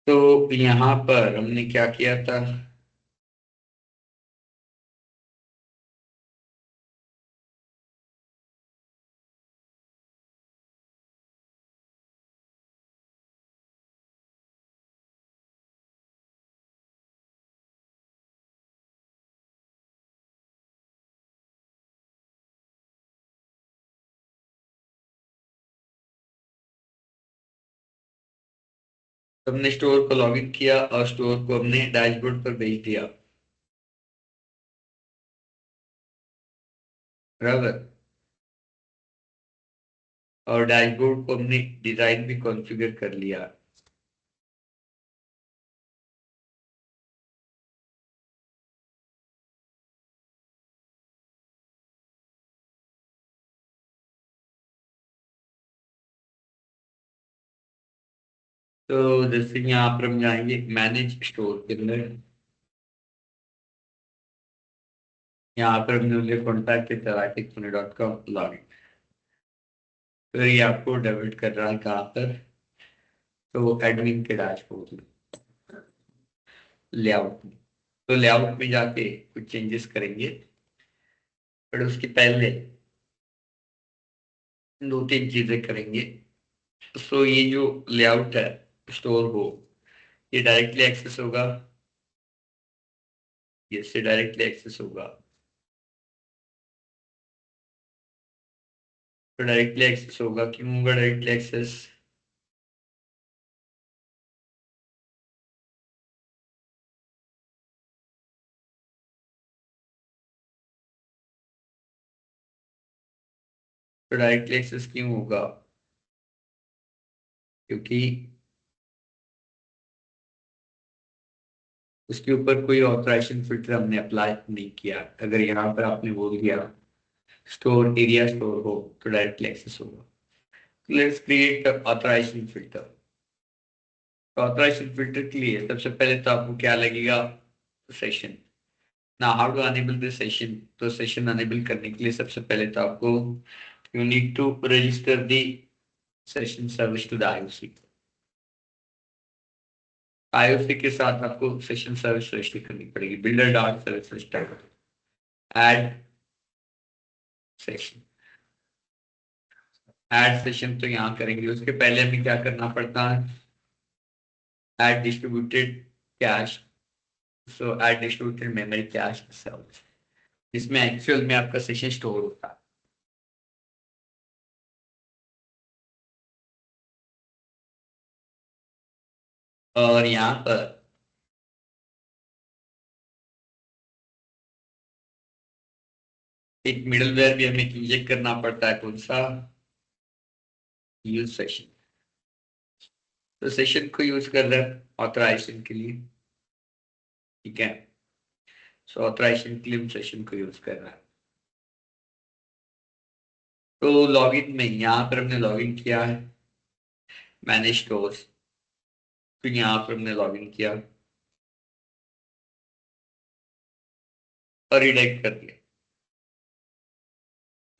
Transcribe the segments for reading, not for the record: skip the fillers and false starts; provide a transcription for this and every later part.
तो यहाँ पर हमने क्या किया था। हमने स्टोर को लॉगिन किया और स्टोर को हमने डैशबोर्ड पर भेज दिया। बराबर। और डैशबोर्ड को हमने डिजाइन भी कॉन्फ़िगर कर लिया। तो जैसे यहाँ पर हम जाएंगे मैनेज स्टोर के अंदर। यहाँ पर हमने उन्हें कॉन्टैक्ट के लॉगिन। फिर ये आपको डेबिट कर रहा है कहाँ पर। तो एडमिन के डैशबोर्ड में, लेआउट में। तो लेआउट में जाके कुछ चेंजेस करेंगे। पर उसके पहले दो तीन चीजें करेंगे। तो ये जो लेआउट है स्टोर हो, ये डायरेक्टली एक्सेस होगा। ये से डायरेक्टली एक्सेस होगा। तो डायरेक्टली एक्सेस होगा, क्यों होगा डायरेक्टली एक्सेस। तो डायरेक्टली एक्सेस क्यों होगा, क्योंकि उसके ऊपर कोई ऑथराइजेशन फिल्टर हमने अप्लाई नहीं किया। अगर यहाँ पर आपने बोल दिया स्टोर एरिया स्टोर हो, तो डायरेक्टली एक्सेस होगा। Let's create authorisation filter. Authorisation filter के लिए सबसे पहले तो आपको क्या लगेगा, सेशन। ना how to enable this session. तो सेशन अनेबल करने के लिए सबसे पहले तो आपको you need to register the session service to the IOC. IOC के साथ आपको सेशन सर्विस रजिस्टर करनी पड़ेगी। Builder dot service register, add session. Add session तो यहाँ करेंगे, उसके पहले हमें क्या करना पड़ता है, ऐड डिस्ट्रीब्यूटेड कैश। सो add distributed memory cache service, जिसमें एक्चुअल में आपका सेशन स्टोर होता है। और यहाँ पर एक मिडलवेयर भी हमें इंजेक्ट करना पड़ता है, कौन सा, यूज सेशन। तो सेशन को यूज कर रहे हैं ऑथराइजेशन के लिए। ठीक है। सो ऑथराइजेशन के लिए हम सेशन को यूज कर रहे हैं। तो लॉगिन में यहाँ पर हमने लॉगिन किया है मैनेज स्टोर्स। फिर यहाँ पर हमने लॉगिन किया और रिडायरेक्ट कर दिया।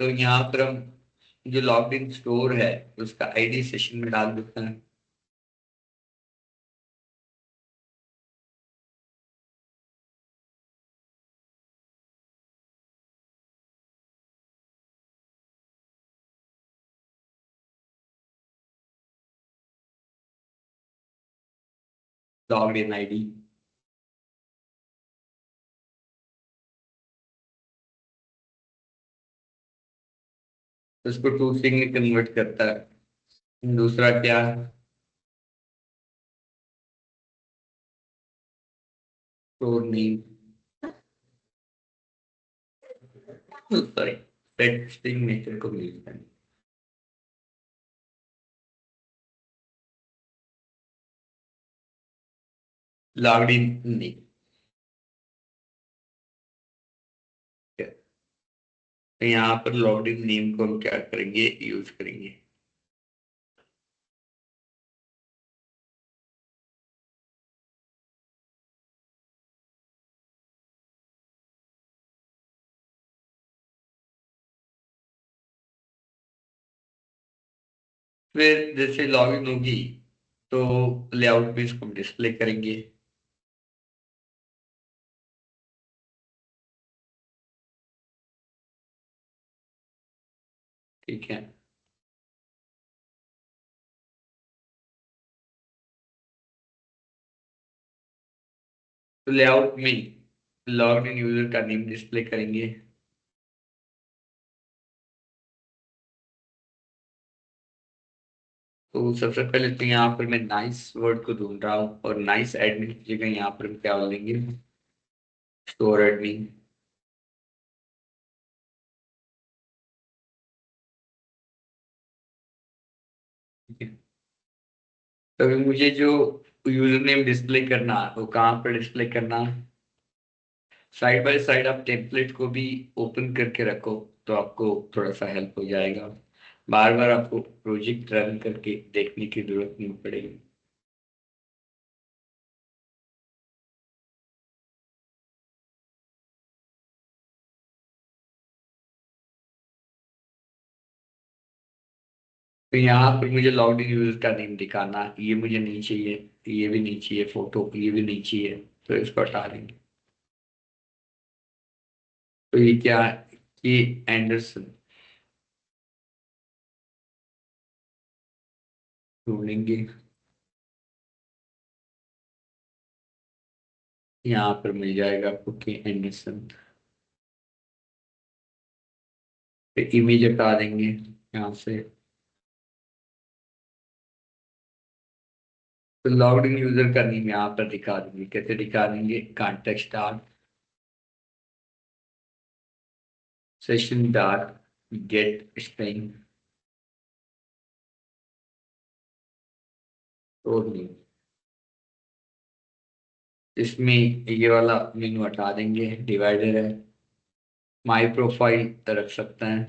तो यहाँ पर हम जो लॉग्ड इन स्टोर है उसका आईडी सेशन में डाल देते हैं। Logged in ID. उसको टू स्ट्रिंग में कन्वर्ट करता है। दूसरा क्या है, store name, sorry, set string method को यूज करना। Logged in name. तो यहाँ पर लॉग्ड इन नेम को हम क्या करेंगे, यूज करेंगे। फिर जैसे लॉगिन होगी तो लेआउट में इसको डिस्प्ले करेंगे। ठीक है, तो लेआउट में लॉग्ड इन यूजर का नेम डिस्प्ले करेंगे। तो सबसे पहले तो यहाँ पर मैं नाइस वर्ड को ढूंढ रहा हूँ, और नाइस एडमिन की जगह यहाँ पर हम क्या बोलेंगे, स्टोर एडमिन। ठीक है, तो अभी मुझे जो यूजर नेम डिस्प्ले करना है वो कहाँ पर डिस्प्ले करना है। साइड बाय साइड आप टेम्पलेट को भी ओपन करके रखो, तो आपको थोड़ा सा हेल्प हो जाएगा। बार बार आपको प्रोजेक्ट रन करके देखने की जरूरत नहीं पड़ेगी। तो यहाँ पर मुझे लॉग्ड इन यूजर का नेम दिखाना है, ये मुझे नहीं चाहिए, ये भी नहीं चाहिए, फोटो ये भी नहीं चाहिए, तो इसको हटा देंगे। तो ये क्या है कि एंडरसन ढूंढेंगे, यहाँ पर मिल जाएगा आपको कि एंडरसन। फिर इमेज हटा देंगे यहाँ से। तो लॉग्ड इन यूजर का नेम यहाँ पर दिखा देंगे, कैसे दिखा देंगे, context star session dot gate string और नेम। इसमें ये वाला मेनू हटा देंगे, डिवाइडर है, माई प्रोफाइल रख सकते हैं।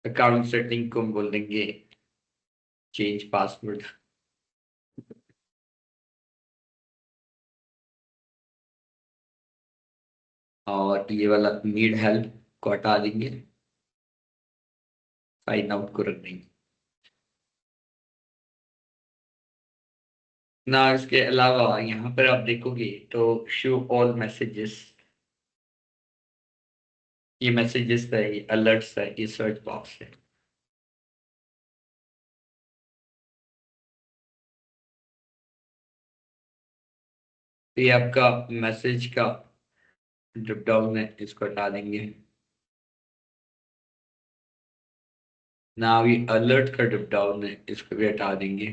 अकाउंट सेटिंग को हम बोल देंगे चेंज पासवर्ड, और ये वाला नीड हेल्प को हटा देंगे, साइन आउट को रख देंगे। ना इसके अलावा यहाँ पर आप देखोगे तो शो ऑल मैसेजेस, ये मैसेजेस है, ये अलर्ट्स है, ये सर्च बॉक्स है। तो ये आपका मैसेज का ड्रॉप डाउन है, इसको हटा देंगे। ना ये अलर्ट का ड्रॉप डाउन है, इसको भी हटा देंगे।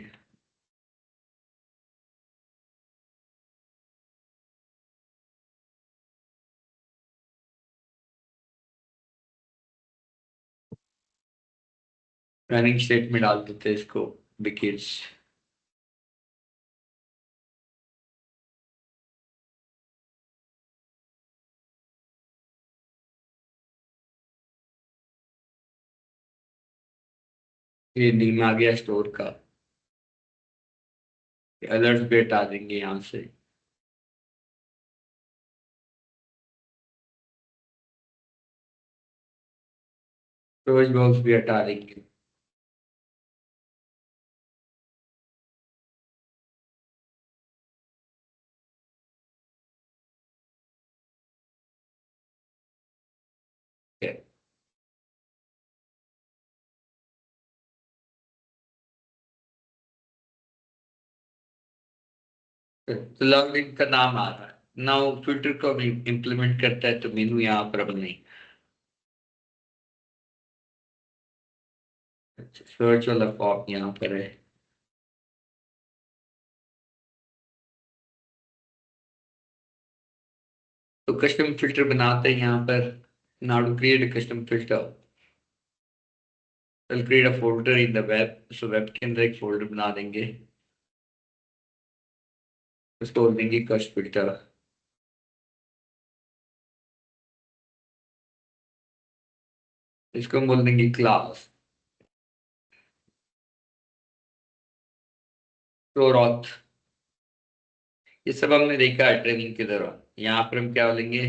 रनिंग स्टेट में डाल देते हैं इसको, बिकॉज ये नीम आ गया स्टोर का। अलर्ट भी हटा देंगे यहाँ से। रोज बॉक्स भी हटा देंगे। तो लॉगिन का नाम आ रहा है ना, फिल्टर को भी इम्प्लीमेंट करता है, तो मेनू यहाँ पर अब नहीं। सर्च वाला फॉर्म यहाँ पर है। तो कस्टम फिल्टर बनाते हैं यहाँ पर। Now to create a custom filter, will create a folder in the web, so web के अंदर एक फोल्डर बना देंगे, उसको बोल देंगे कस्ट फिल्टर। इसको हम बोल देंगे क्लास प्रोरॉथ। ये सब हमने देखा है ट्रेनिंग के दौरान। यहाँ पर हम क्या बोलेंगे,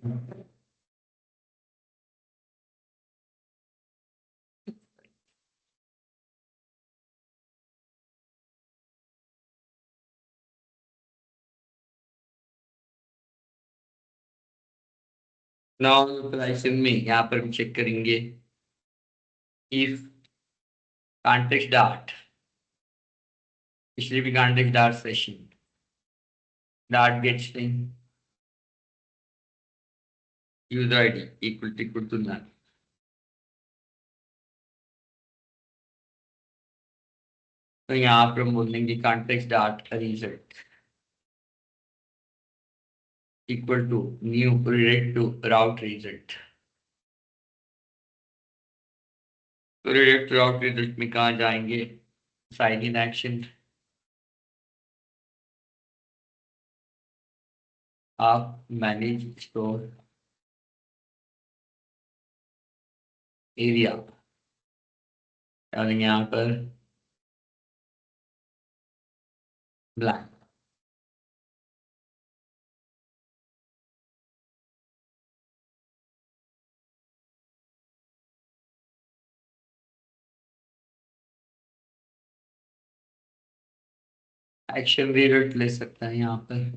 नाउ ऑपरेशन में यहाँ पर हम चेक करेंगे इफ कॉन्टेक्स्ट डार्ट, पिछले भी context dart session, dart get string user ID equal to none. तो यहाँ पर हम बोल देंगे context dart result equal to new relate to route result. तो रिलेट टू राउट रिजल्ट में कहाँ जाएंगे, साइन इन एक्शन, आप मैनेज स्टोर एरिया, और यहाँ पर ब्लैंक। एक्शन रिजल्ट ले सकते हैं यहाँ पर।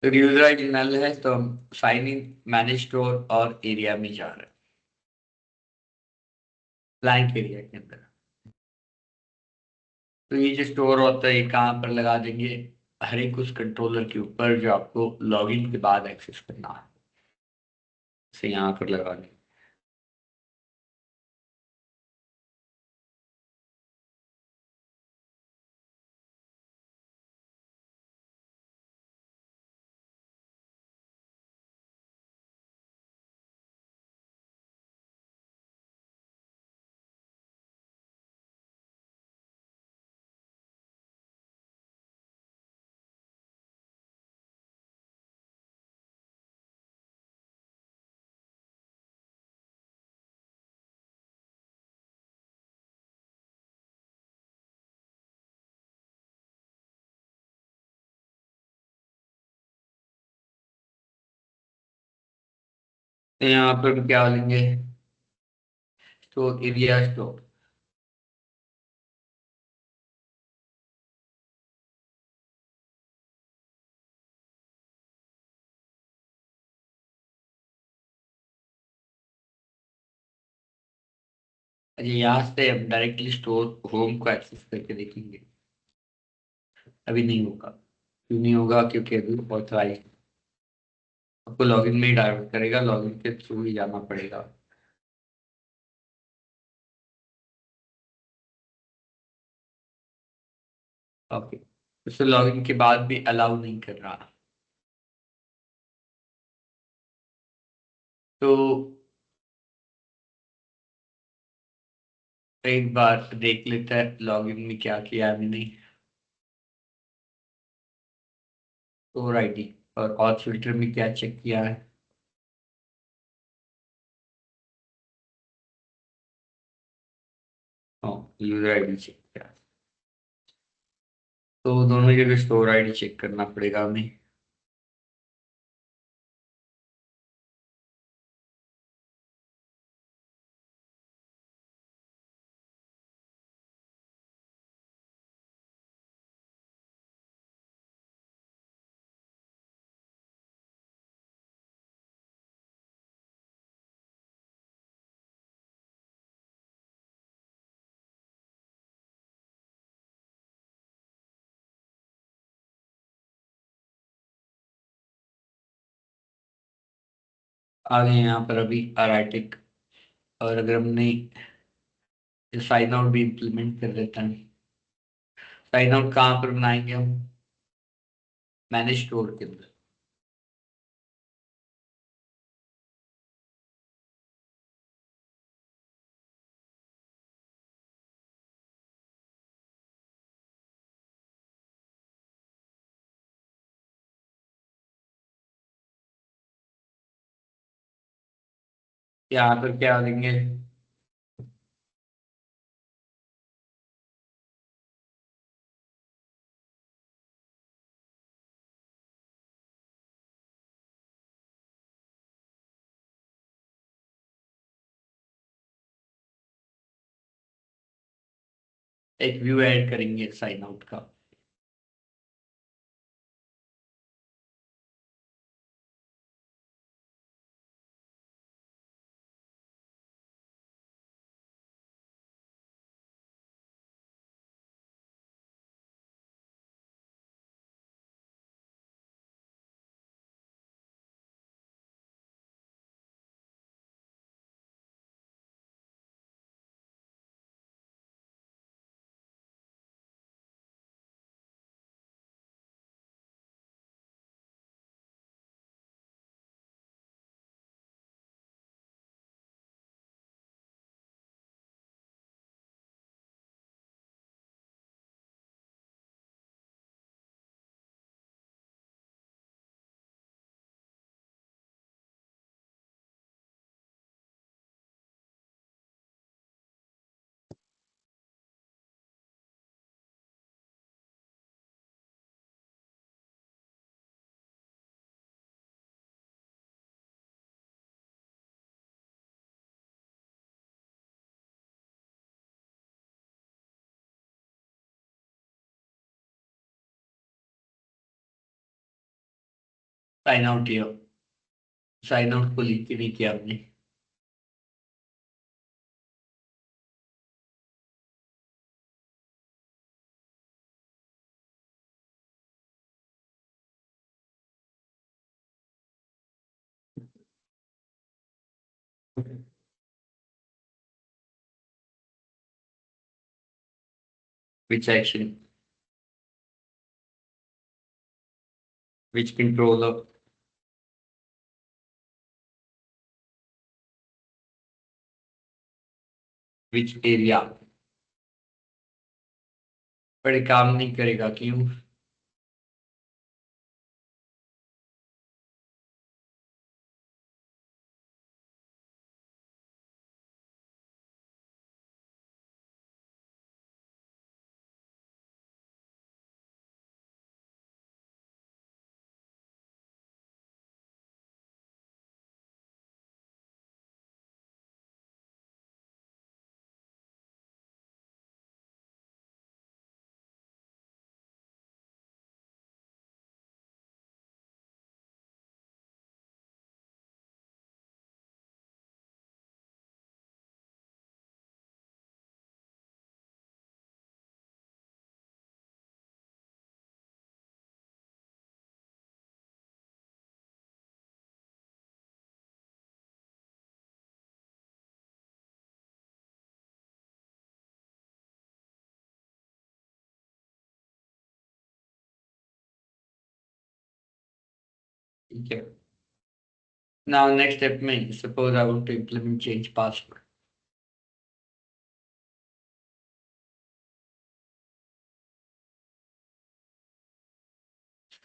तो यूजर आईडी नल है तो हम साइन इन मैनेज स्टोर और एरिया में जा रहे हैं, ब्लैंक एरिया के अंदर। तो ये जो स्टोर होता है ये कहाँ पर लगा देंगे, हर एक उस कंट्रोलर के ऊपर जो आपको लॉगिन के बाद एक्सेस करना है, से यहाँ पर लगा देंगे। तो यहाँ पर हम क्या लेंगे, स्टोर एरिया स्टोर। अच्छा, यहाँ से हम डायरेक्टली स्टोर होम को एक्सेस करके देखेंगे, अभी नहीं होगा। क्यों नहीं होगा, क्योंकि अभी ऑथराइज आपको लॉगिन में ही डायरेक्ट करेगा, लॉगिन के थ्रू ही जाना पड़ेगा। ओके, उससे लॉगिन के बाद भी अलाउ नहीं कर रहा। तो एक बार देख लेते हैं लॉगिन में क्या किया है मैंने। स्टोर आईडी और ऑथ फिल्टर में क्या चेक किया है। हाँ, यूजर आईडी चेक किया है। तो दोनों जगह स्टोर आईडी चेक करना पड़ेगा हमें। आगे यहाँ पर अभी अराइटिक, और अगर हमने साइन आउट भी इम्प्लीमेंट कर लेते हैं। साइन आउट कहाँ पर बनाएंगे हम, मैनेज स्टोर के अंदर। यहाँ पर क्या देंगे, एक व्यू ऐड करेंगे साइन आउट का। साइन आउट किया, साइन आउट को लिख के नहीं किया हमने। Which action, which controller, which area। पर ये काम नहीं करेगा, क्यों? ठीक है। Now next step में suppose I want to implement change password.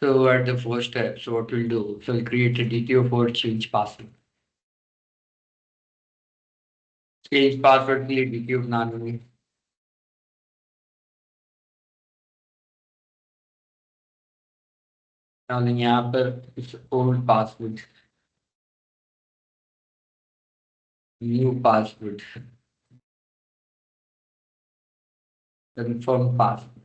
So at the first step, so what we'll do, so we'll create a DTO for change password। Change password के लिए डीटीओ बना लेंगे। डालेंगे यहाँ पर इस old password, new password, confirm password.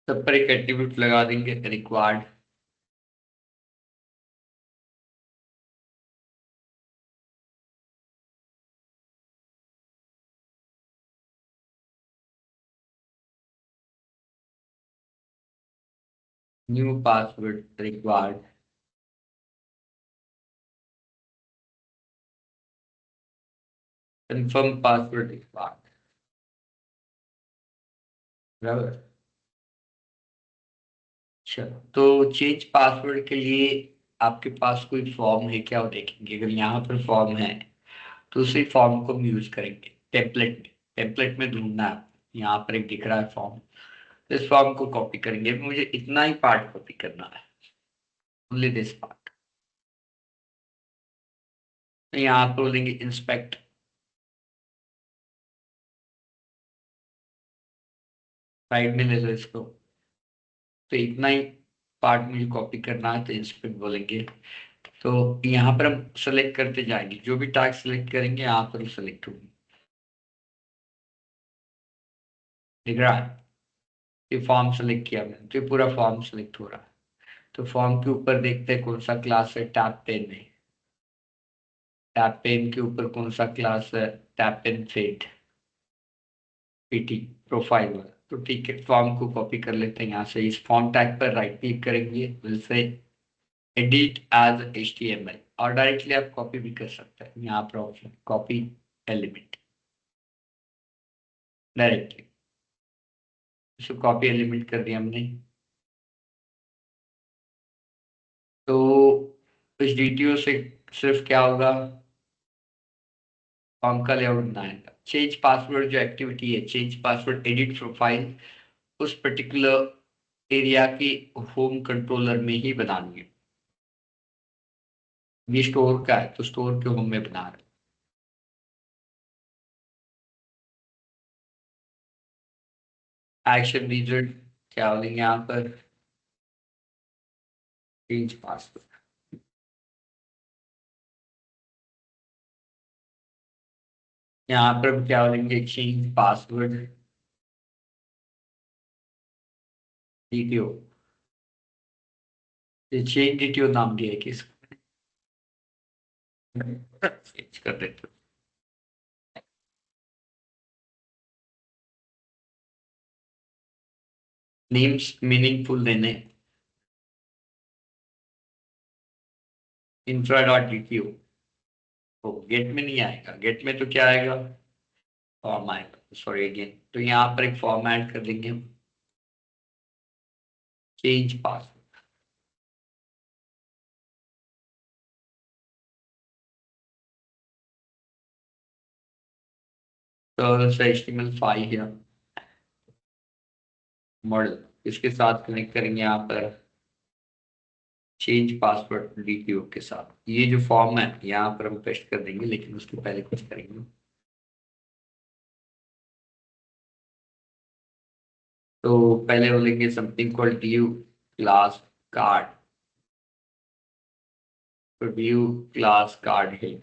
सब पर एक एट्रीब्यूट लगा देंगे required. New password required, confirm password required. बराबर। अच्छा, तो चेंज पासवर्ड के लिए आपके पास कोई फॉर्म है क्या, वो देखेंगे। अगर यहाँ पर फॉर्म है तो उसी फॉर्म को हम यूज करेंगे टेम्पलेट में। टेम्पलेट में ढूंढना है, यहाँ पर एक दिख रहा है फॉर्म, इस फॉर्म को कॉपी करेंगे। मुझे इतना ही पार्ट कॉपी करना है, ओनली दिस पार्ट। तो यहाँ पर बोलेंगे इंस्पेक्ट, साइड में ले लो इसको। तो इतना ही पार्ट मुझे कॉपी करना है, तो इस पे बोलेंगे। तो यहाँ पर हम सेलेक्ट करते जाएंगे, जो भी टास्क सेलेक्ट करेंगे यहाँ पर सेलेक्ट होगी। दिख रहा है? ये फॉर्म सेलेक्ट किया मैंने, तो ये पूरा फॉर्म सेलेक्ट हो रहा है। तो फॉर्म के ऊपर देखते हैं कौन सा क्लास है, टैब 10 में। टैब 10 के ऊपर कौन सा क्लास है, टैब 10 फेट पीटी प्रोफाइल वाला। तो ठीक है, फॉर्म को कॉपी कर लेते हैं यहाँ से। इस फॉर्म टैग पर राइट क्लिक करेंगे, will say edit as HTML, और डायरेक्टली आप कॉपी भी कर सकते हैं। यहाँ पर ऑप्शन कॉपी एलिमेंट, डायरेक्टली इसको कॉपी एलिमेंट कर दिया हमने। तो इस DTO से सिर्फ क्या होगा, फॉर्म का लेआउट बनाएगा। चेंज पासवर्ड जो एक्टिविटी है, चेंज पासवर्ड एडिट प्रोफाइल, उस पर्टिकुलर एरिया की होम कंट्रोलर में ही बनानी है। ये स्टोर का है, तो स्टोर के होम में बना रहे। एक्शन रिजल्ट क्या बोलेंगे यहाँ पर, चेंज पासवर्ड। यहाँ पर हम क्या बोलेंगे, चेंज पासवर्ड DTO। ये चेंज DTO नाम दिया है किसको, चेंज कर देते। नेम्स मीनिंगफुल देने, इंफ्रा डॉट DTO। तो गेट में नहीं आएगा, गेट में तो क्या आएगा, फॉर्म आएगा। सॉरी अगेन, तो यहाँ पर एक फॉर्म ऐड कर देंगे हम, चेंज पासवर्ड। तो HTML5 है मॉडल, इसके साथ कनेक्ट करेंगे यहाँ पर चेंज पासवर्ड DTO के साथ। ये जो फॉर्म है यहाँ पर हम पेस्ट कर देंगे, लेकिन उसके पहले कुछ करेंगे। तो पहले बोलेंगे something called due class card. तो ड्यू क्लास कार्ड है,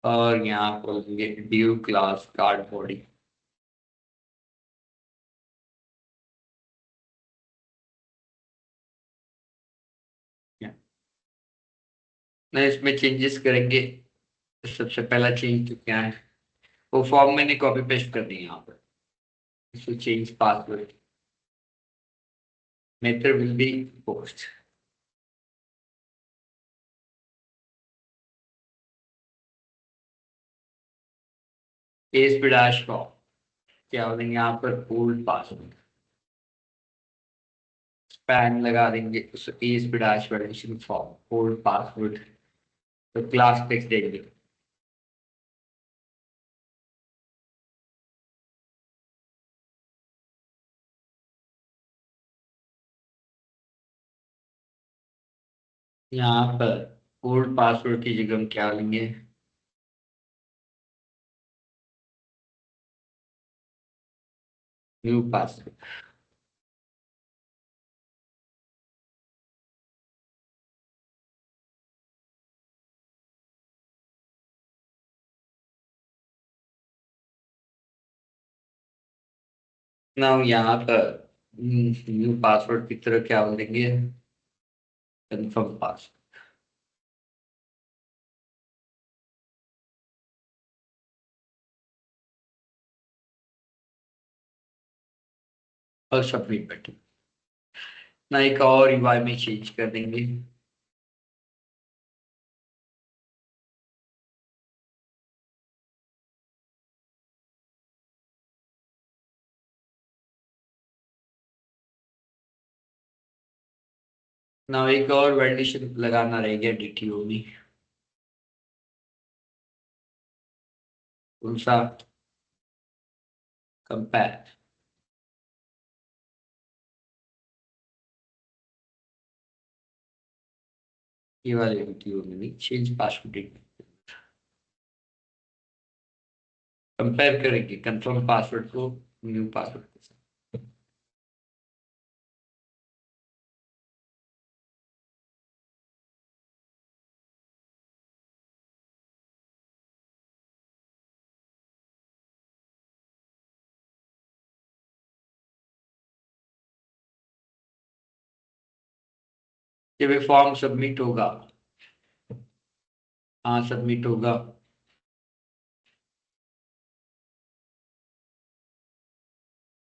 और यहाँ पर बोलेंगे ड्यू क्लास कार्ड बॉडी। ना इसमें चेंजेस करेंगे। सबसे पहला चेंज तो क्या है, वो फॉर्म मैंने कॉपी पेस्ट कर दी यहाँ पर। इसको change password, method will be post. S B dash form क्या बोलेंगे यहाँ पर, ओल्ड पासवर्ड। स्पैन लगा देंगे उस S B dash validation form old password. तो क्लास टेक्स्ट देंगे। यहाँ पर ओल्ड पासवर्ड की जगह हम क्या लेंगे, न्यू पासवर्ड। ना यहाँ पर न्यू पासवर्ड की तरह क्या बोलेंगे, कंफर्म पासवर्ड। और सबमिट बटन। ना एक और UI में चेंज कर देंगे। ना एक और वैलिडेशन लगाना रह गया DTO में, कौन सा, कंपेयर। ये वाले वीडियो में नहीं, चेंज पासवर्ड कंपेयर करेंगे कंफर्म पासवर्ड को न्यू पासवर्ड के साथ। जब ये फॉर्म सबमिट होगा, हाँ सबमिट होगा,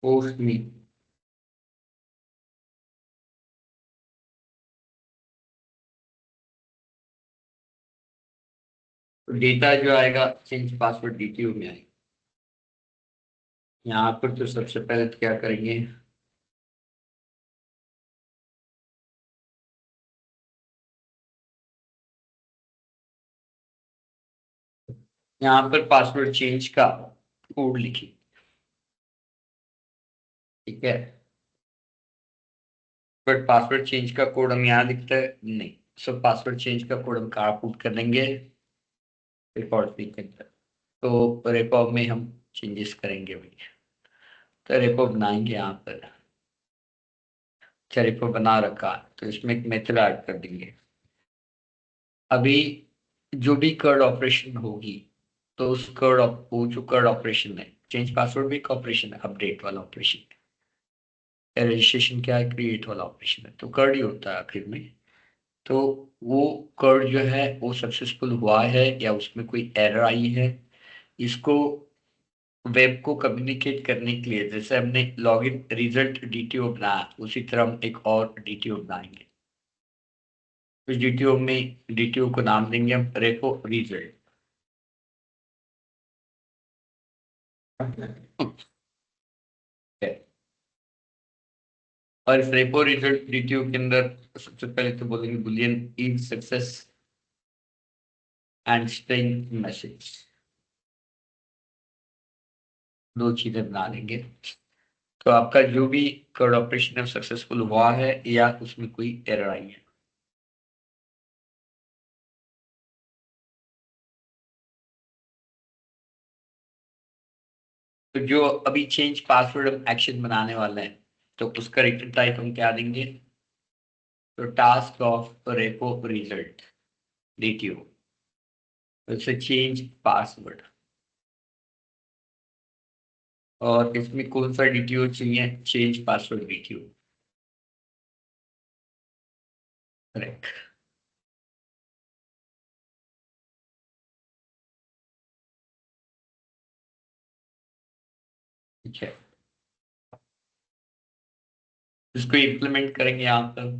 पोस्ट में तो डेटा जो आएगा चेंज पासवर्ड डीटीओ में आएगा। यहाँ पर तो सबसे पहले तो क्या करेंगे, यहाँ पर पासवर्ड चेंज का कोड लिखिए, ठीक है। बट पासवर्ड चेंज का कोड हम यहाँ लिखते हैं नहीं, सब पासवर्ड चेंज का कोड हम कहाँ पुट कर देंगे, रिकॉर्ड के अंदर। तो रेपो में हम चेंजेस करेंगे भाई, तो रेपो बनाएंगे यहाँ पर। अच्छा रेपो बना रखा तो इसमें एक मेथड ऐड कर देंगे। अभी जो भी कर्ड ऑपरेशन होगी तो उस वो जो कर्ड ऑपरेशन है, चेंज पासवर्ड भी एक ऑपरेशन है, अपडेट वाला ऑपरेशन है, रजिस्ट्रेशन क्या है, क्रिएट वाला ऑपरेशन है, तो कर्ड ही होता है आखिर में। तो वो कर्ड जो है वो सक्सेसफुल हुआ है या उसमें कोई एरर आई है, इसको वेब को कम्युनिकेट करने के लिए, जैसे हमने लॉगिन रिजल्ट डीटीओ बनाया उसी तरह हम एक और डीटीओ बनाएंगे। इस डीटीओ में डीटीओ को नाम देंगे हम रेपो रिजल्ट। और इस रेपो रिजल्ट डीटीओ के अंदर सबसे पहले तो बोलेंगे Boolean if success and string message, दो चीजें बना लेंगे। तो आपका जो भी कोड ऑपरेशन है सक्सेसफुल हुआ है या उसमें कोई एरर आई है। तो जो अभी चेंज पासवर्ड एक्शन बनाने वाले हैं तो उसका रिटर्न टाइप हम क्या देंगे, तो task of repo result DTO, उससे चेंज पासवर्ड। और इसमें कौन सा डीटीओ चाहिए, चेंज पासवर्ड डीटीओ, करेक्ट। ठीक है, इसको इम्प्लीमेंट करेंगे यहाँ पर।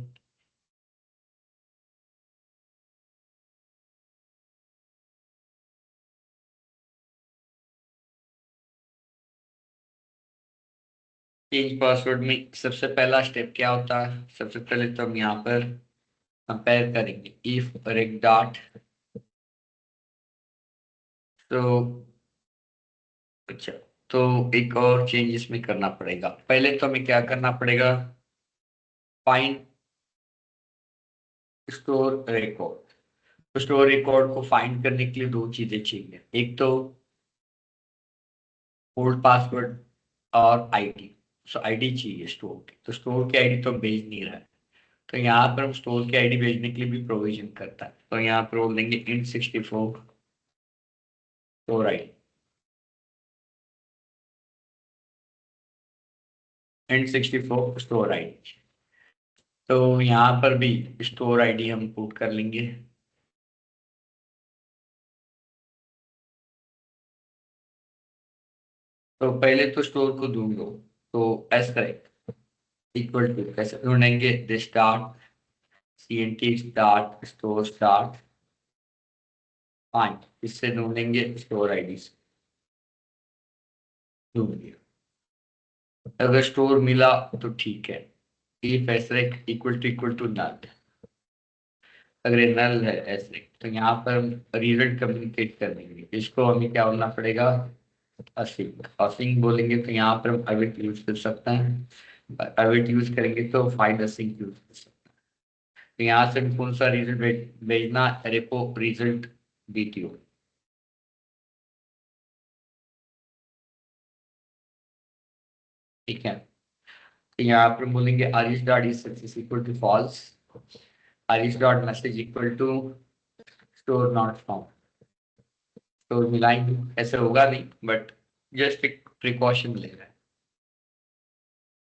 चेंज पासवर्ड में सबसे पहला स्टेप क्या होता है, सबसे पहले तो हम यहाँ पर कंपेयर करेंगे इफ रेक डॉट। तो अच्छा, तो एक और चेंज इसमें करना पड़ेगा, पहले तो हमें क्या करना पड़ेगा, फाइंड स्टोर रिकॉर्ड। तो स्टोर रिकॉर्ड को फाइंड करने के लिए दो चीजें चाहिए, एक तो ओल्ड पासवर्ड और आईडी। सो आईडी चाहिए स्टोर की, तो स्टोर की आईडी तो भेज नहीं रहा है, तो यहाँ पर हम स्टोर की आईडी भेजने के लिए भी प्रोविजन करता है, तो यहाँ पर बोल देंगे int 64 store ID, int 64 store ID. तो यहाँ पर भी स्टोर आईडी हम पुट कर लेंगे। तो पहले तो स्टोर को ढूंढो, तो एस करेक्ट इक्वल टू कैसे ढूंढेंगे, this start cnt start store start find, इससे ढूंढेंगे स्टोर आईडी से, ढूंढ लिया। अगर स्टोर मिला तो ठीक है, इफ एसरेक इक्वल टू नल, अगर ये नल है एसरेक तो यहाँ पर हम रिजल्ट कम्युनिकेट कर देंगे, इसको हमें क्या बोलना पड़ेगा, असिंग। असिंग बोलेंगे तो यहाँ पर हम अविट यूज कर सकते हैं, अविट यूज करेंगे तो फाइंड असिंग यूज कर सकते हैं। तो यहाँ से कौन सा रिजल्ट भेजना, रेपो रिजल्ट DTO। ठीक है, तो यहाँ पर बोलेंगे अरिश dot is success equal to false, अरिश dot message equal to store not found. Store मिलाएंगे, ऐसे होगा नहीं, बट जस्ट एक प्रिकॉशन ले रहे हैं।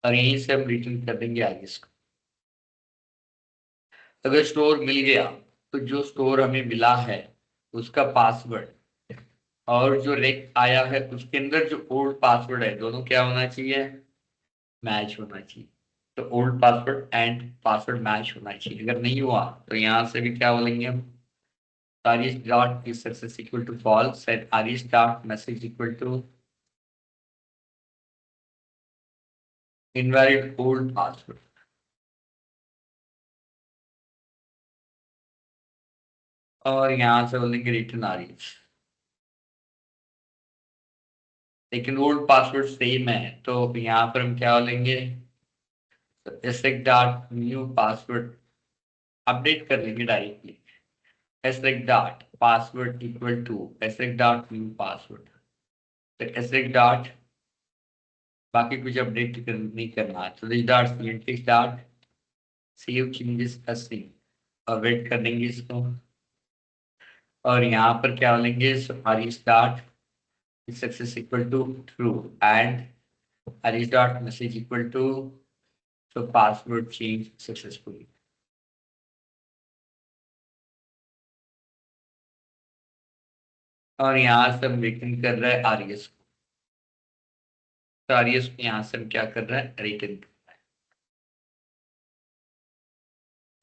और यहीं से हम रिटर्न कर देंगे आगे इसको। अगर स्टोर मिल गया तो जो स्टोर हमें मिला है उसका पासवर्ड और जो रेक आया है उसके अंदर जो ओल्ड पासवर्ड है, दोनों क्या होना चाहिए, मैच होना चाहिए। तो old password and password match होना चाहिए। अगर नहीं हुआ तो यहाँ से भी क्या बोलेंगे हम, arish dot is success equal to false and arish dot message equal to invalid old password। और यहाँ से बोलेंगे रिटर्न arish, लेकिन ओल्ड पासवर्ड सेम है तो यहाँ पर हम क्या बोलेंगे, एसरेक डॉट न्यू पासवर्ड अपडेट कर लेंगे डायरेक्टली, एसरेक डॉट पासवर्ड इक्वल टू एसरेक डॉट न्यू पासवर्ड। तो एसरेक डॉट बाकी कुछ अपडेट नहीं करना है, तो this dot syntax dot save changes एस, और वेट कर देंगे इसको। और यहाँ पर क्या बोलेंगे, हरी start success equal to true and हरी डॉट मैसेज इक्वल टू तो पासवर्ड चेंज सक्सेसफुली। और यहाँ से हम रिटर्न कर रहे हैं आरएस को, तो आरएस को यहाँ से हम क्या कर रहे हैं, रिटर्न।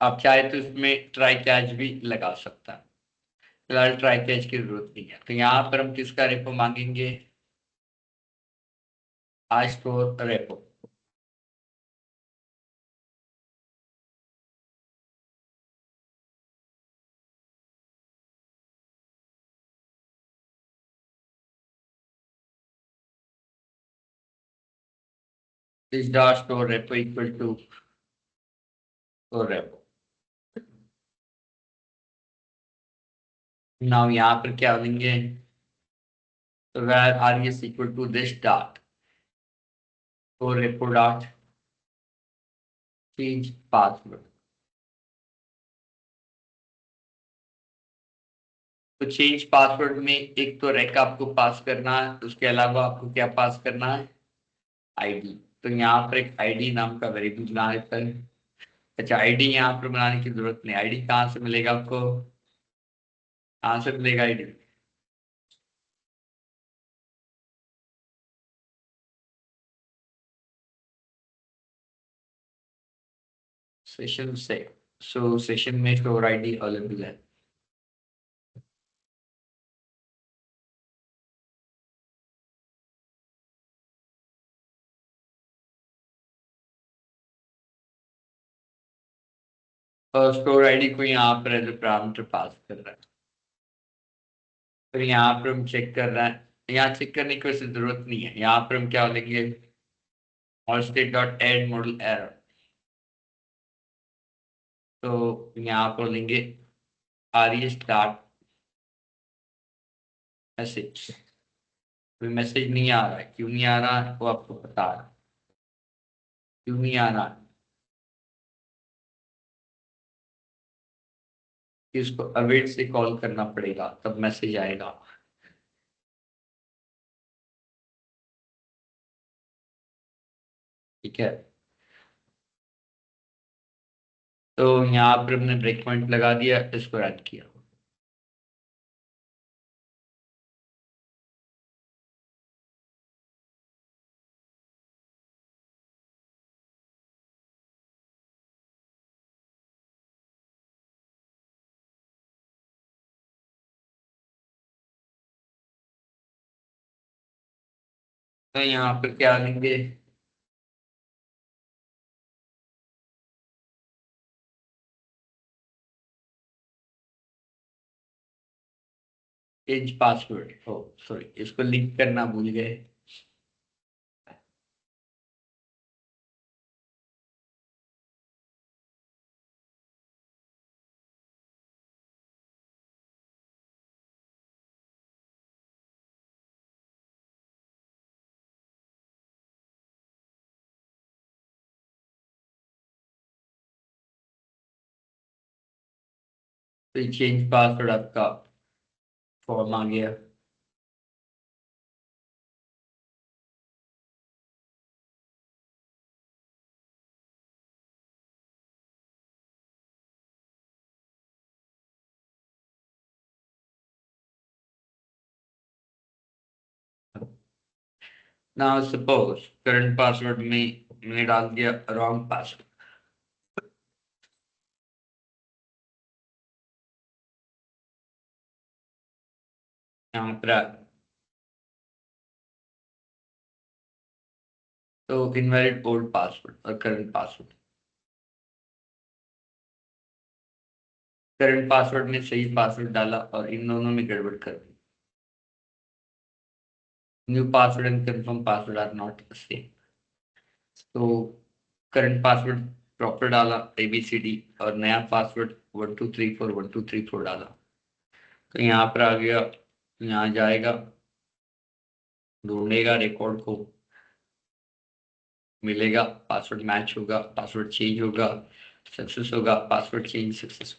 आप चाहे तो इसमें ट्राई कैच भी लगा सकता है, फिलहाल ट्राई कैच की जरूरत नहीं है। तो यहाँ पर हम किसका रेपो मांगेंगे, आज store repo. This dot store repo equal to store repo. Now यहाँ पर क्या लेंगे, तो where are is equal to this dot और repo dot change password। तो चेंज पासवर्ड में एक तो रेक आपको पास करना है, उसके अलावा आपको क्या पास करना है, आईडी। तो यहाँ पर एक आईडी नाम का वेरिएबल बना देता है। अच्छा, आईडी यहाँ पर बनाने की जरूरत नहीं, आईडी कहाँ से मिलेगा आपको, कहाँ से मिलेगा आईडी, सेशन से। सो सेशन में स्टोर आईडी अवेलेबल है। और स्टोर आईडी को यहाँ पर एज ए पैरामीटर पास कर रहा है। फिर यहाँ पर हम चेक कर रहे हैं, यहाँ चेक करने की वैसे जरूरत नहीं है, यहाँ पर हम क्या लिखेंगे, और state dot add model error. तो यहाँ पर लेंगे आर स्टार्ट मैसेज। कोई मैसेज नहीं आ रहा है, क्यों नहीं आ रहा है वो आपको पता है, क्यों नहीं आ रहा है, कि इसको अवेट से कॉल करना पड़ेगा तब मैसेज आएगा। ठीक है, तो यहाँ पर हमने ब्रेक पॉइंट लगा दिया, इसको रन किया। तो यहाँ पर क्या लेंगे, चेंज पासवर्ड, ओ सॉरी इसको लिंक करना भूल गए। तो चेंज पासवर्ड आपका फॉर्म आ गया। नाउ सपोज करंट पासवर्ड में मैंने डाल दिया रॉन्ग पासवर्ड। यहाँ पर तो इनवैलिड ओल्ड पासवर्ड और करंट पासवर्ड। करंट पासवर्ड में सही पासवर्ड डाला और इन दोनों में गड़बड़ कर दी। New password and confirm password are not the same. तो करंट पासवर्ड प्रॉपर डाला ABCD और नया पासवर्ड 1234 डाला। तो यहाँ पर आ गया, यहाँ जाएगा, ढूंढेगा रिकॉर्ड को, मिलेगा, पासवर्ड मैच होगा, पासवर्ड चेंज होगा, सक्सेस होगा, पासवर्ड चेंज सक्सेस।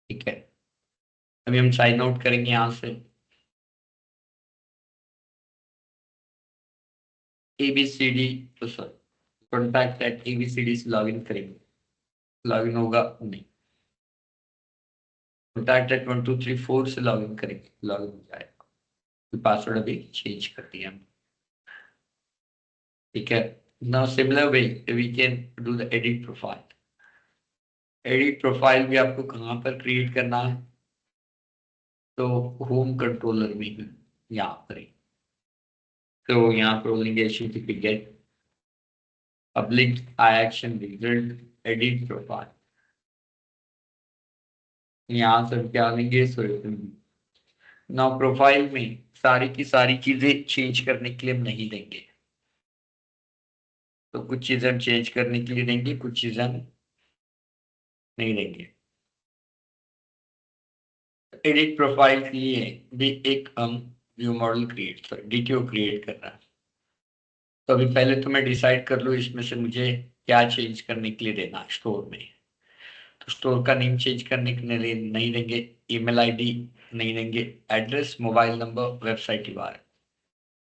ठीक है, अभी हम साइन आउट करेंगे यहाँ से। ABCD तो सर कॉन्टैक्ट एट ABCD से लॉग इन करेंगे, लॉग इन होगा नहीं। कॉन्टैक्ट एट 1234 से लॉग इन करेंगे, लॉग इन हो जाएगा। पासवर्ड अभी चेंज कर दिया हमने। ठीक है, now similar way we can do the edit profile. Edit profile भी आपको कहाँ पर क्रिएट करना है? तो होम कंट्रोलर में ही, यहाँ पर ही। तो यहाँ पर बोलेंगे HTTP public action result edit profile. यहाँ से क्या लेंगे? ना प्रोफाइल में सारी की सारी चीजें चेंज करने के लिए हम नहीं देंगे। तो कुछ चीजें हम चेंज करने के लिए देंगे, कुछ चीजें हम नहीं देंगे। एडिट प्रोफाइल के लिए भी एक हम view model create DTO create करना है। तो अभी पहले तो मैं डिसाइड कर लूँ इसमें से मुझे क्या चेंज करने के लिए देना है स्टोर में। तो स्टोर का नेम चेंज करने के लिए नहीं देंगे, ईमेल आईडी नहीं देंगे, address, mobile number, website URL,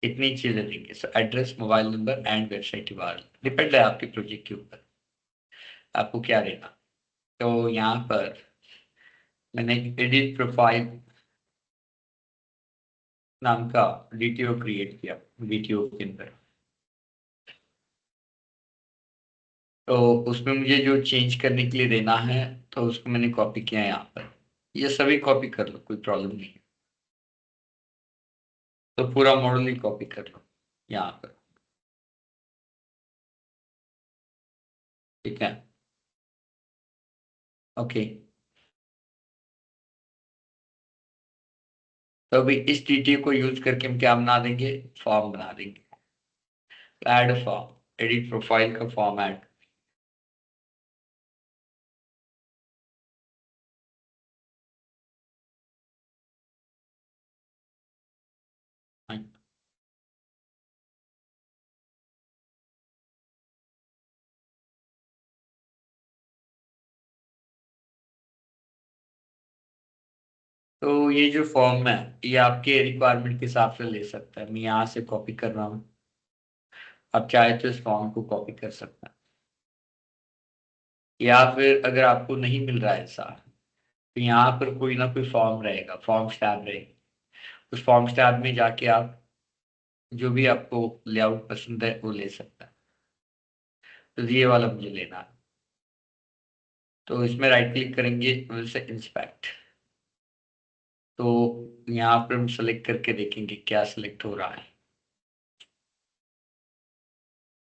इतनी चीजें देंगे। So address, mobile number and website URL depend है आपके प्रोजेक्ट के ऊपर, आपको क्या देना। तो यहाँ पर मैंने एडिट प्रोफाइल नाम का DTO क्रिएट किया, DTO के अंदर। तो उसमें मुझे जो चेंज करने के लिए देना है, तो उसको मैंने कॉपी किया यहाँ पर। ये सभी कॉपी कर लो, कोई प्रॉब्लम नहीं है। तो पूरा मॉडल ही कॉपी कर लो यहाँ पर। ठीक है, ओके। तो अभी इस DTO को यूज करके हम क्या बना देंगे? फॉर्म बना देंगे। ऐड फॉर्म, एडिट प्रोफाइल का फॉर्म ऐड। तो ये जो फॉर्म है, ये आपके रिक्वायरमेंट के हिसाब से ले सकता है। मैं यहाँ से कॉपी कर रहा हूँ, आप चाहे तो इस फॉर्म को कॉपी कर सकते हैं। या फिर अगर आपको नहीं मिल रहा है ऐसा, तो यहाँ पर कोई ना कोई फॉर्म रहेगा, फॉर्म टैब रहेगी। उस फॉर्म टैब में जाके आप जो भी आपको लेआउट पसंद है वो ले सकते हैं। तो ये वाला मुझे लेना है। तो इसमें राइट क्लिक करेंगे, से इंस्पेक्ट। तो यहाँ पर हम सेलेक्ट करके देखेंगे क्या सिलेक्ट हो रहा है।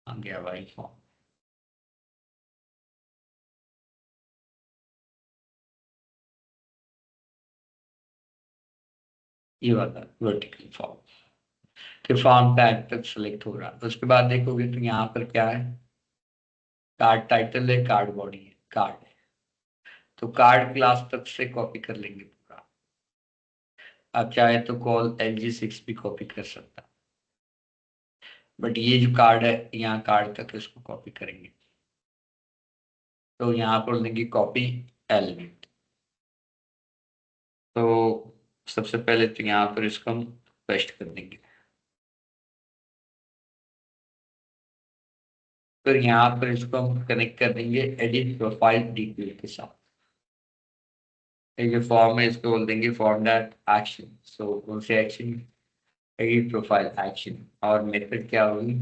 आ गया भाई फॉर्म। ये वाला वर्टिकल फॉर्म। फिर फॉर्म टैग तक सेलेक्ट हो रहा है। तो उसके बाद देखोगे तो यहाँ पर क्या है? कार्ड टाइटल है, कार्ड बॉडी है, कार्ड है। तो कार्ड क्लास तक से कॉपी कर लेंगे पूरा। आप चाहे तो कॉल LG6 भी कॉपी कर सकता, बट ये जो कार्ड है यहाँ कार्ड तक इसको कॉपी करेंगे, तो यहाँ पर लेंगे कॉपी एलिमेंट। तो सबसे पहले तो यहाँ पर इसको हम पेस्ट कर देंगे, फिर यहाँ पर इसको हम कनेक्ट कर देंगे एडिट प्रोफाइल डिटेल के साथ। ये फॉर्म है, इसको बोल देंगे फॉर्म डैट एक्शन, सो कौन से एक्शन, एडिट प्रोफाइल एक्शन, और मेथड क्या होगी,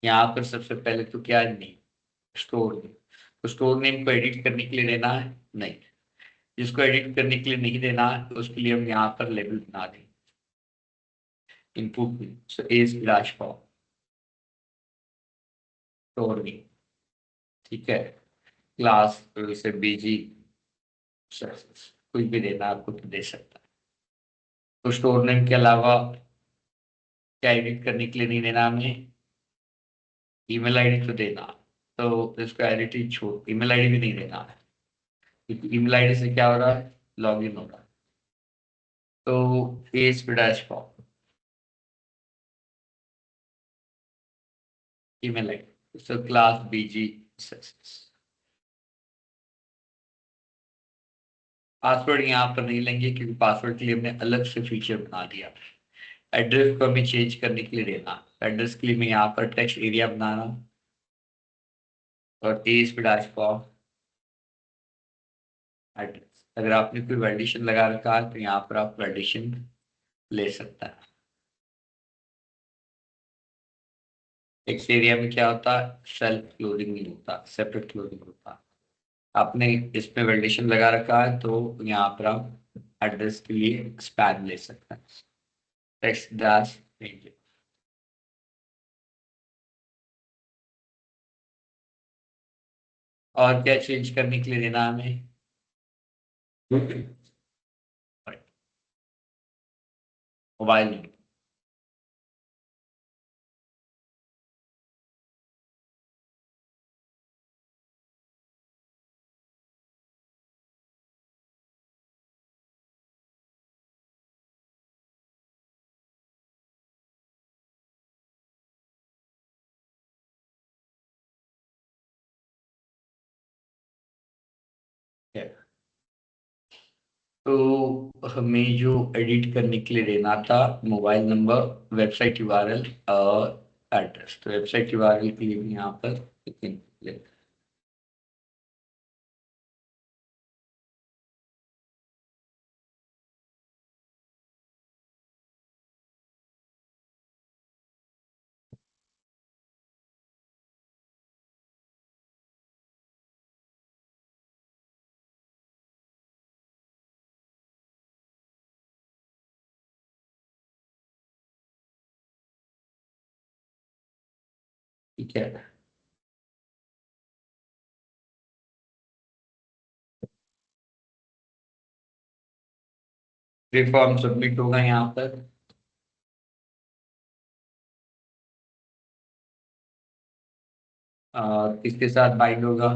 यहाँ पर सबसे पहले तो क्या है, नेम, स्टोर नेम। तो स्टोर नेम को एडिट करने के लिए देना है नहीं, जिसको एडिट करने के लिए नहीं देना है तो उसके लिए हम यहाँ पर लेबल बना देंगे इनपुट में, so as flash form store name, ठीक है। क्लास से BG सक्सेस, कुछ भी देना आपको तो दे सकता है। तो स्टोर नेम के अलावा क्या एडिट करने के लिए नहीं देना हमें, ईमेल आईडी तो देना, तो इसको एडिट छोड़, ईमेल आईडी भी नहीं देना है, क्योंकि ईमेल आईडी से क्या हो रहा है, लॉगिन हो रहा है। तो as dash form email ID, so class BG success. Password यहाँ पर नहीं लेंगे क्योंकि पासवर्ड के लिए हमने अलग से फीचर बना दिया। एड्रेस को हमें चेंज करने के लिए देना, एड्रेस के लिए मैं यहाँ पर टेक्स्ट एरिया बनाना, और एज डैश फॉर्म एड्रेस। अगर आपने कोई वैलिडेशन लगा रखा है तो यहाँ पर आप वैलिडेशन ले सकता है। टेक्स्ट एरिया में क्या होता है, सेल्फ क्लोजिंग नहीं होता, सेपरेट क्लोजिंग होता है। आपने इसमें वैलिडेशन लगा रखा है तो यहाँ पर आप एड्रेस के लिए स्पैन ले सकते हैं, टेक्स्ट डैश चेंज। और क्या चेंज करने के लिए देना हमें, मोबाइल नंबर। तो हमें जो एडिट करने के लिए देना था, मोबाइल नंबर, वेबसाइट URL और एड्रेस, तो वेबसाइट URL के लिए भी यहाँ पर लिखेंगे। ठीक है, फ्री फॉर्म सबमिट होगा यहाँ पर। किसके साथ बाइंड होगा,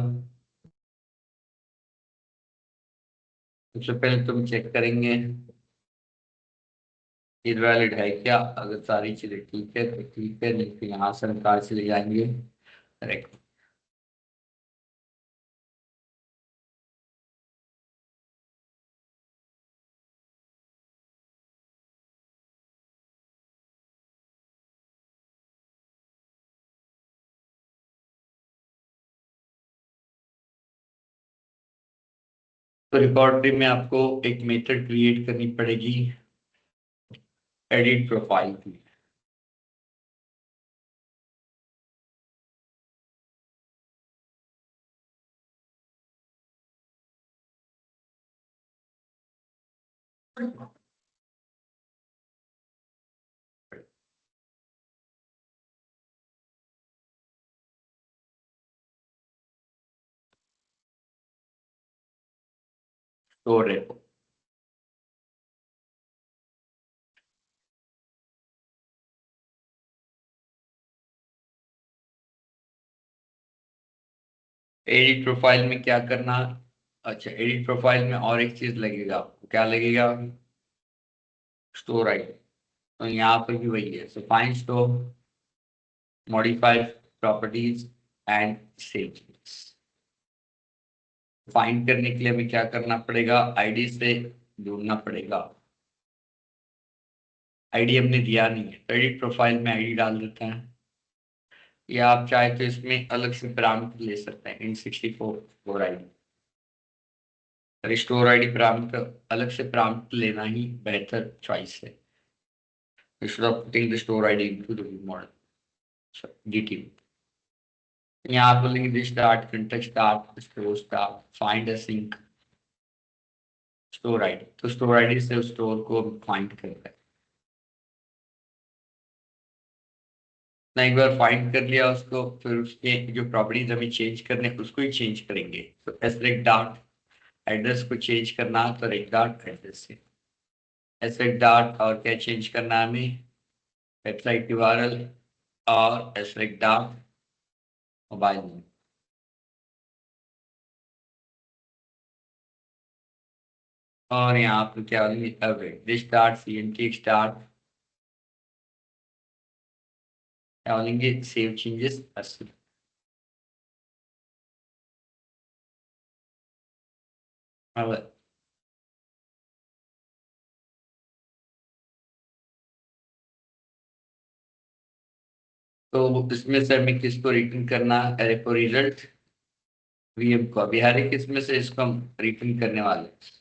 सबसे पहले तुम चेक करेंगे इनवैलिड है क्या, अगर सारी चीजें ठीक है तो ठीक है, नहीं तो यहाँ से हम कार से ले जाएंगे करेक्ट। तो रिकॉर्ड में आपको एक मेथड क्रिएट करनी पड़ेगी एडिट प्रोफाइल की। तो रेपो एडिट प्रोफाइल में क्या करना, अच्छा, एडिट प्रोफाइल में और एक चीज लगेगा आपको, क्या लगेगा? Store ID. तो यहाँ पर भी वही है, so find store, modify properties and save. Find करने के लिए हमें क्या करना पड़ेगा? आईडी से ढूंढना पड़ेगा। आईडी हमने दिया नहीं है, तो एडिट प्रोफाइल में आईडी डाल देते हैं, या आप चाहे तो इसमें अलग से पैरामीटर ले सकते हैं, int64 store ID. Store ID parameter अलग से पैरामीटर लेना ही बेहतर चॉइस है, instead of putting the store ID into the view model, so DTV। यहाँ आप बोलेंगे this start context start store start find a sync store ID, तो store ID से उस स्टोर को फाइंड करता है ना। एक बार फाइंड कर लिया उसको, फिर उसके जो प्रॉपर्टीज हमें चेंज करने उसको ही चेंज करेंगे। तो एसरेक डॉट एड्रेस को चेंज करना, तो रेक डॉट एड्रेस से एसरेक डॉट, और क्या चेंज करना है हमें? वेबसाइट यूआरएल और एसरेक डॉट मोबाइल नंबर। और यहाँ पर क्या होंगे? अब दिस स्टार्ट CNT स्टार्ट क्या बोलेंगे? सेव चेंजेस असली। अब तो इसमें से हमें किसको रिटर्न करना है? अरे को रिजल्ट VM को, अभी हर एक इसमें से इसको हम रिटर्न करने वाले हैं।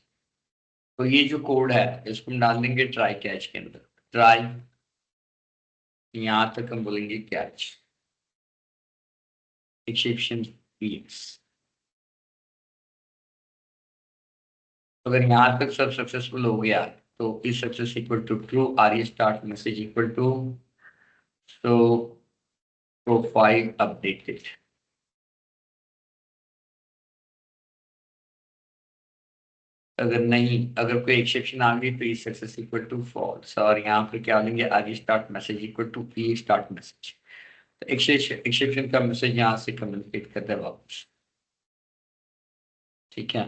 तो ये जो कोड है इसको हम डाल देंगे ट्राई कैच के अंदर। ट्राई, यहाँ तक हम बोलेंगे कैच एक्सेप्शन PX। अगर यहाँ तक सब सक्सेसफुल हो गया तो इस success equal to true, R start message equal to so profile updated. अगर नहीं, अगर कोई एक्सेप्शन आ गई तो E success equal to false, और यहाँ पर क्या लेंगे? आगे start message equal to E start message. तो एक्सेप्शन का मैसेज यहाँ से कम्युनिकेट करते हैं वापस। ठीक है,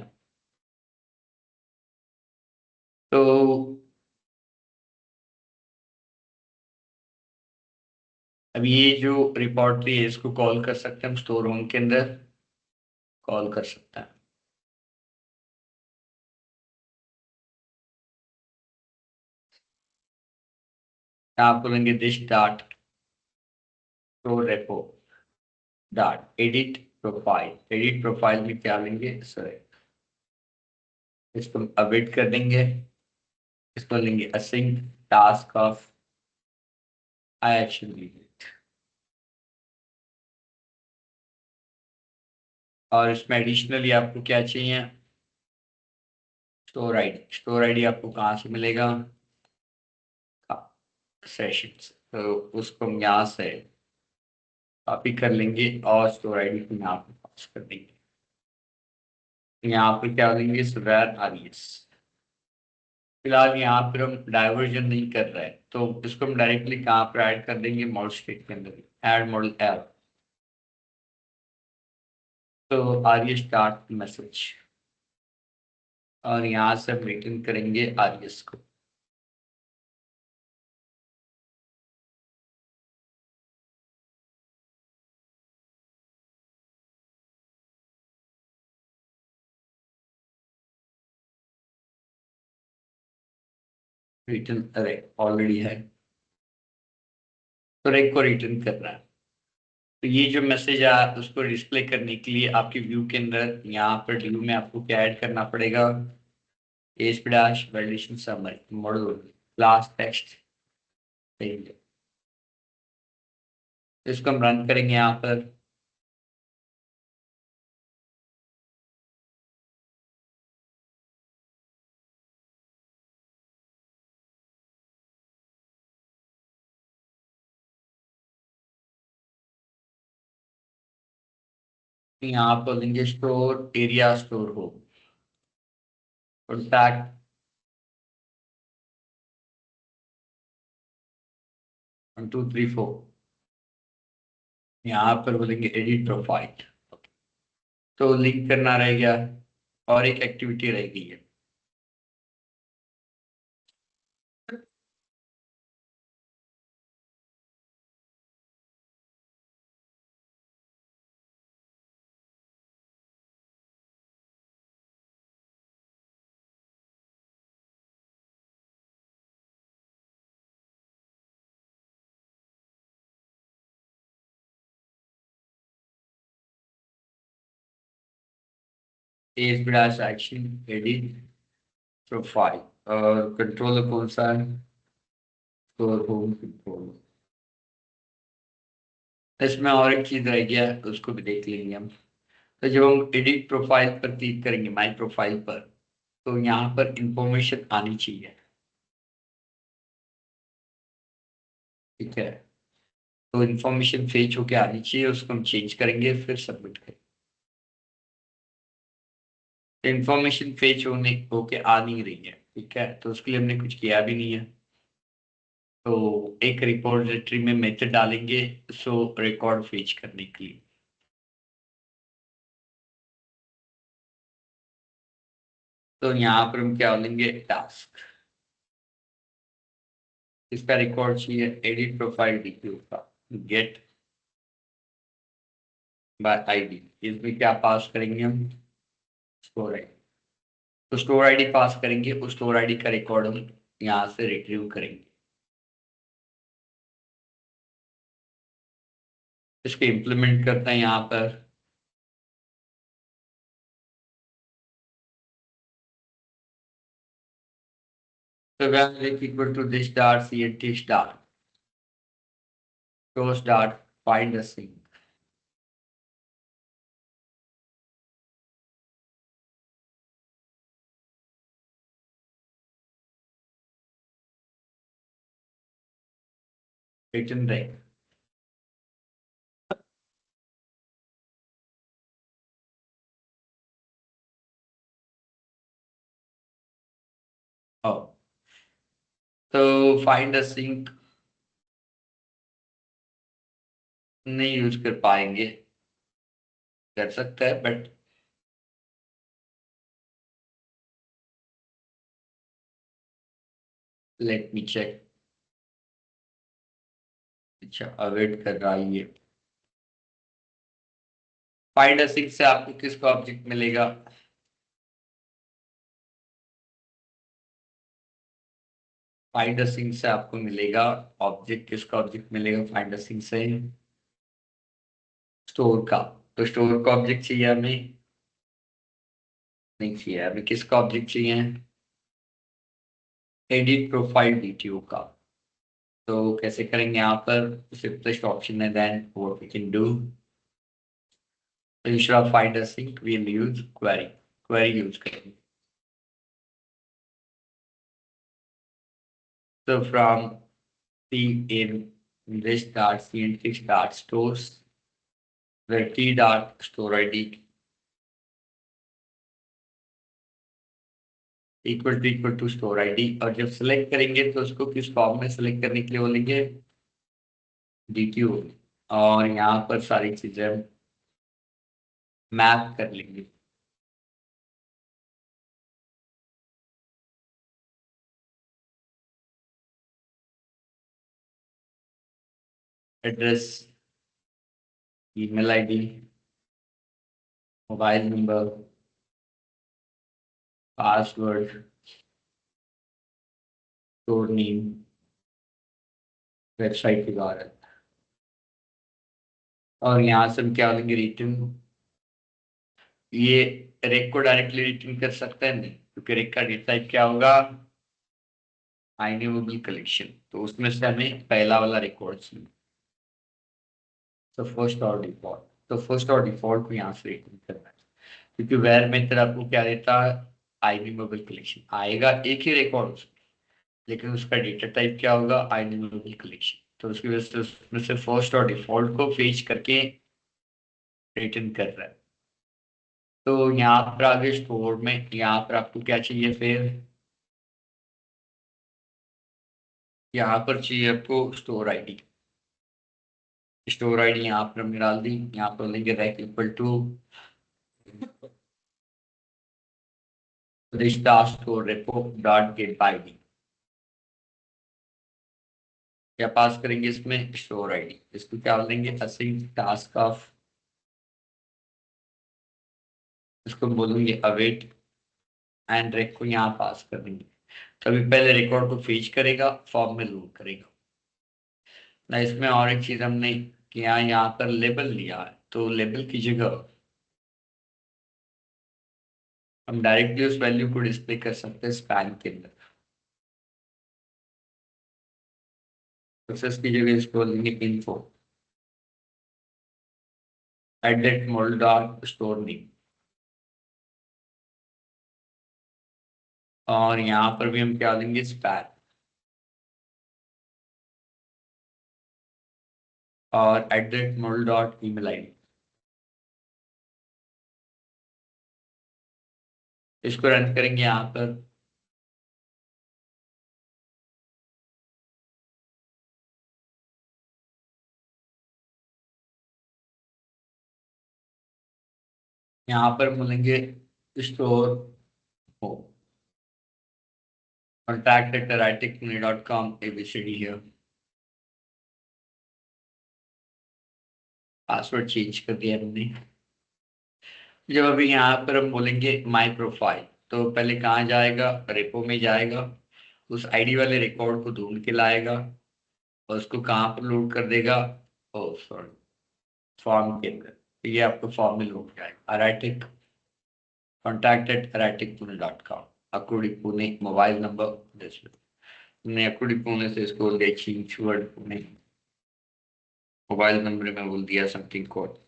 तो अब ये जो रिपॉर्टरी है इसको कॉल कर सकते हैं हम स्टोर होम के अंदर, कॉल कर सकते हैं। आप बोलेंगे this dot store repo dot edit profile. Edit profile में क्या लेंगे? सॉरी, इसको अपडेट कर देंगे। इसको लेंगे assign task of I action, और इसमें एडिशनली आपको क्या चाहिए? Store ID. स्टोर आईडी आपको कहाँ से मिलेगा? सेशंस। तो उसको हम यहाँ से कॉपी कर लेंगे और स्टोर आईडी को यहाँ पे पास कर देंगे। यहाँ पे क्या देंगे? Where RES. फिलहाल यहाँ पर हम डाइवर्जन नहीं कर रहे हैं, तो इसको हम डायरेक्टली कहाँ पर ऐड कर देंगे? मॉडल स्टेट के अंदर, ऐड मॉडल ऐप। तो आरईएस स्टार्ट मैसेज, और यहाँ से हम रिटर्न करेंगे आरईएस को। रिटर्न अरे ऑलरेडी है, तो रेक को रिटर्न करना है। तो ये जो मैसेज है उसको डिस्प्ले करने के लिए आपके व्यू के अंदर यहाँ पर व्यू में आपको क्या ऐड करना पड़ेगा? H dash validation summary model class text. इसको हम रन करेंगे यहाँ पर। यहाँ पर लेंगे स्टोर एरिया स्टोर हो कॉन्टैक्ट 1234। यहाँ पर बोलेंगे एडिट प्रोफाइल, तो लिंक करना रह गया, और एक एक्टिविटी रह गई है। As brass action edit profile और कंट्रोल कौन सा है? Store home control. इसमें और एक चीज रह गया है, उसको भी देख लेंगे हम। तो जब हम एडिट प्रोफाइल पर क्लिक करेंगे, माई प्रोफाइल पर, तो यहाँ पर इंफॉर्मेशन आनी चाहिए। ठीक है, तो इंफॉर्मेशन फेच होके आनी चाहिए, उसको हम चेंज करेंगे फिर सबमिट करेंगे। इंफॉर्मेशन फेच होके आ नहीं रही है, ठीक है, तो उसके लिए हमने कुछ किया भी नहीं है। तो एक रिपोजिटरी में मेथड डालेंगे सो रिकॉर्ड फेच करने के लिए। तो यहाँ पर हम क्या लेंगे, टास्क। इसका रिकॉर्ड चाहिए एडिट प्रोफाइल डीक्यू का, गेट बाय आईडी। इसमें क्या पास करेंगे हम, स्टोर आईडी। तो स्टोर आईडी पास करेंगे, उस स्टोर आईडी का रिकॉर्ड हम यहाँ से रिट्रीव करेंगे। इसके इम्प्लीमेंट करते हैं यहाँ पर। तो equal to this dot cnt dot shows dot find a sync written rank। ओ, तो फाइंड अ सिंक नहीं यूज कर पाएंगे, कर सकते हैं बट लेट मी चेक। अच्छा, अवेट कर रहा है ये। फाइंड अ सिंक से आपको किसका ऑब्जेक्ट मिलेगा, फाइंड अ सिंक से आपको मिलेगा ऑब्जेक्ट। किसका ऑब्जेक्ट मिलेगा फाइंड अ सिंक से, स्टोर का। तो स्टोर का ऑब्जेक्ट चाहिए हमें, नहीं चाहिए हमें। किसका ऑब्जेक्ट चाहिए, एडिट प्रोफाइल डीटीओ का। तो कैसे करेंगे, यहाँ पर सिंपलेस्ट ऑप्शन है, then what we can do, instead of find a sync we will use query. Query use करेंगे। तो from C in list dot cntx dot stores where t dot store id equal to store ID. और जब select करेंगे तो उसको किस form में select करने के लिए बोलेंगे, डीटीओ। और यहाँ पर सारी चीजें मैप कर लेंगे। Address, email ID, mobile number, password, store name, website के द्वारा। और यहाँ से हम क्या बोलेंगे, रिटर्न। ये रेक को डायरेक्टली रिटर्न कर सकते हैं नहीं, क्योंकि रेक का डेटा टाइप क्या होगा, आइडेंटिफाइबल कलेक्शन। तो उसमें से हमें पहला वाला रिकॉर्ड चाहिए, तो फर्स्ट और डिफॉल्ट। तो फर्स्ट और डिफॉल्ट को यहाँ से रिटर्न करना है, क्योंकि वेर मेथड आपको क्या देता है, आईडी मोबाइल कलेक्शन आएगा, एक ही रिकॉर्ड, लेकिन उसका डेटा टाइप क्या होगा, आईडी मोबाइल कलेक्शन। तो उसकी वजह से उसमें से फर्स्ट और डिफॉल्ट को फेच करके रिटर्न कर रहा है। तो यहाँ पर आगे स्टोर में यहाँ पर आपको क्या चाहिए फिर, यहाँ पर चाहिए आपको स्टोर आईडी। स्टोर आईडी यहाँ पर हमने डाल दी। यहाँ पर लेंगे रैक इक्वल टू रिश्ता store repo dot gate by D. क्या पास करेंगे इसमें? Store ID. इसको क्या बोलेंगे? असाइन टास्क ऑफ, इसको बोलेंगे अवेट एंड रेक को यहाँ पास कर देंगे। तो अभी पहले रिकॉर्ड को फीच करेगा, फॉर्म में लोड करेगा ना। इसमें और एक चीज हमने किया, यहाँ पर लेबल लिया है, तो लेबल की जगह हम डायरेक्टली उस वैल्यू को डिस्प्ले कर सकते हैं स्पैन के अंदर। सक्सेस की जगह इसको बोलेंगे info edit model dot store name. और यहाँ पर भी हम क्या देंगे? स्पैन और edit model dot email ID. इसको रन करेंगे यहाँ पर। यहाँ पर बोलेंगे स्टोर हो contact@iticmuni.com ABCD है। पासवर्ड चेंज कर दिया हमने। जब अभी यहाँ पर हम बोलेंगे माय प्रोफाइल, तो पहले कहाँ जाएगा? रेपो में जाएगा, उस आईडी वाले रिकॉर्ड को ढूंढ के लाएगा और उसको कहाँ पर लोड कर देगा? ओ सॉरी, फॉर्म के अंदर। तो ये आपको फॉर्म में लोड जाएगा। अराइटिक contact@iticpune.com। Akurdi Pune mobile number this. हमने अकुड़ी पुणे से इसको ले change word Pune, mobile number में बोल दिया something code,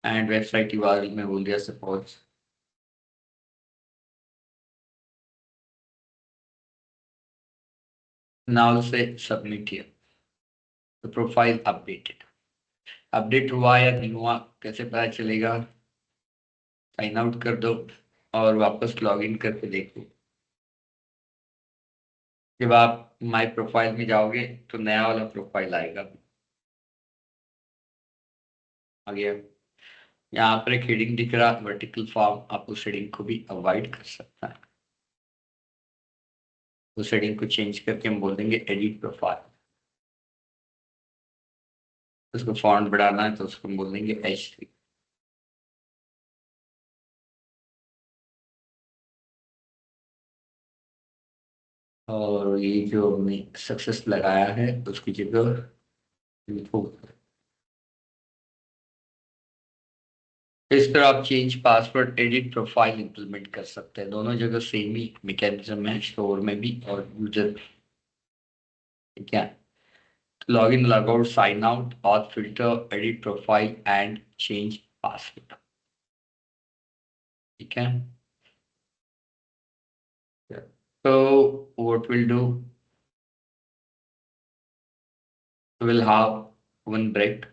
and website URL में बोल दिया सपोज। नाउ से सबमिट हियर। तो प्रोफाइल अपडेटेड। अपडेट हुआ या नहीं हुआ कैसे पता चलेगा? साइन आउट कर दो और वापस लॉग इन करके देखो। जब आप माय प्रोफाइल में जाओगे तो नया वाला प्रोफाइल आएगा। आ गया। यहाँ पर एक हेडिंग दिख रहा वर्टिकल फॉर्म, आप उस हेडिंग को भी अवॉइड कर सकता है। उस हेडिंग को चेंज करके हम बोल देंगे एडिट प्रोफाइल। उसको फॉन्ट बढ़ाना है तो उसको हम बोल देंगे H3। और ये जो हमने सक्सेस लगाया है उसकी जगह info। इस तरह आप change password edit profile implement कर सकते हैं। दोनों जगह सेम ही मैकेनिज्म है, स्टोर में भी और यूजर में। ठीक है। Log in, log out, sign out, auth filter, edit profile and change password. ठीक है। So what we'll do, we'll have one break